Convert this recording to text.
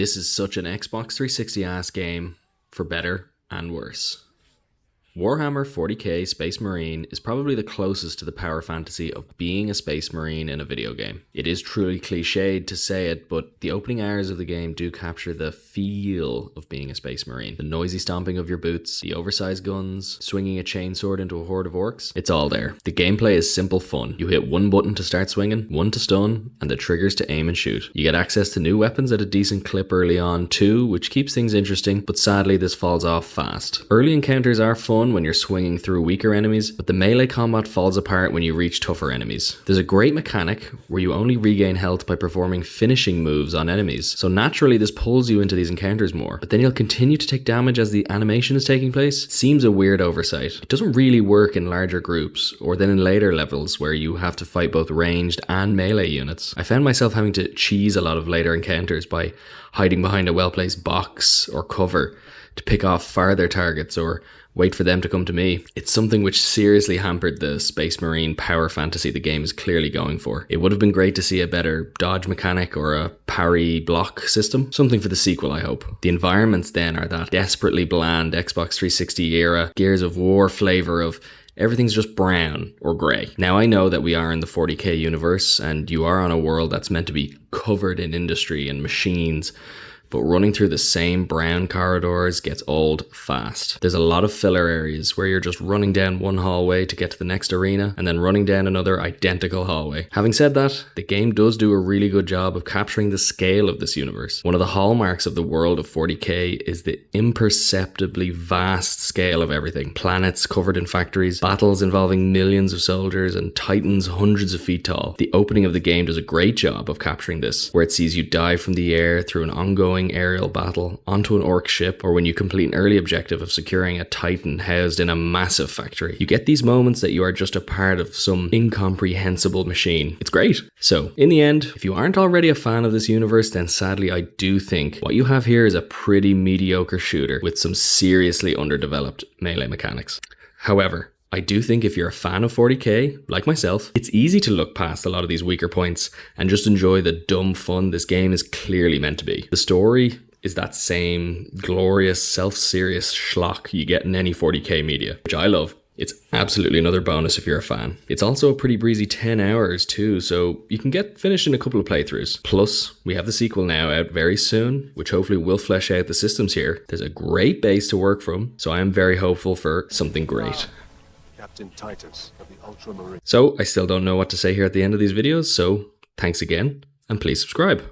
This is such an Xbox 360 ass game, for better and worse. Warhammer 40k Space Marine is probably the closest to the power fantasy of being a Space Marine in a video game. It is truly cliched to say it, but the opening hours of the game do capture the feel of being a Space Marine. The noisy stomping of your boots, the oversized guns, swinging a chainsword into a horde of orcs, it's all there. The gameplay is simple fun. You hit one button to start swinging, one to stun, and the triggers to aim and shoot. You get access to new weapons at a decent clip early on too, which keeps things interesting, but sadly this falls off fast. Early encounters are fun when you're swinging through weaker enemies, but the melee combat falls apart when you reach tougher enemies. There's a great mechanic where you only regain health by performing finishing moves on enemies, so naturally this pulls you into these encounters more, but then you'll continue to take damage as the animation is taking place. It seems a weird oversight. It doesn't really work in larger groups, or then in later levels where you have to fight both ranged and melee units. I found myself having to cheese a lot of later encounters by hiding behind a well-placed box or cover to pick off farther targets or wait for them to come to me. It's something which seriously hampered the Space Marine power fantasy the game is clearly going for. It would have been great to see a better dodge mechanic or a parry block system. Something for the sequel, I hope. The environments then are that desperately bland Xbox 360 era Gears of War flavour of everything's just brown or grey. Now I know that we are in the 40k universe and you are on a world that's meant to be covered in industry and machines, but running through the same brown corridors gets old fast. There's a lot of filler areas where you're just running down one hallway to get to the next arena and then running down another identical hallway. Having said that, the game does do a really good job of capturing the scale of this universe. One of the hallmarks of the world of 40k is the imperceptibly vast scale of everything. Planets covered in factories, battles involving millions of soldiers, and titans hundreds of feet tall. The opening of the game does a great job of capturing this, where it sees you dive from the air through an ongoing aerial battle onto an orc ship, or when you complete an early objective of securing a titan housed in a massive factory. You get these moments that you are just a part of some incomprehensible machine. It's great. So, in the end, if you aren't already a fan of this universe, then sadly I do think what you have here is a pretty mediocre shooter with some seriously underdeveloped melee mechanics. However, I do think if you're a fan of 40k, like myself, it's easy to look past a lot of these weaker points and just enjoy the dumb fun this game is clearly meant to be. The story is that same glorious, self-serious schlock you get in any 40k media, which I love. It's absolutely another bonus if you're a fan. It's also a pretty breezy 10 hours too, so you can get finished in a couple of playthroughs. Plus, we have the sequel now out very soon, which hopefully will flesh out the systems here. There's a great base to work from, so I am very hopeful for something great. Captain Titus of the Ultramarine. So I still don't know what to say here at the end of these videos, so thanks again, and please subscribe.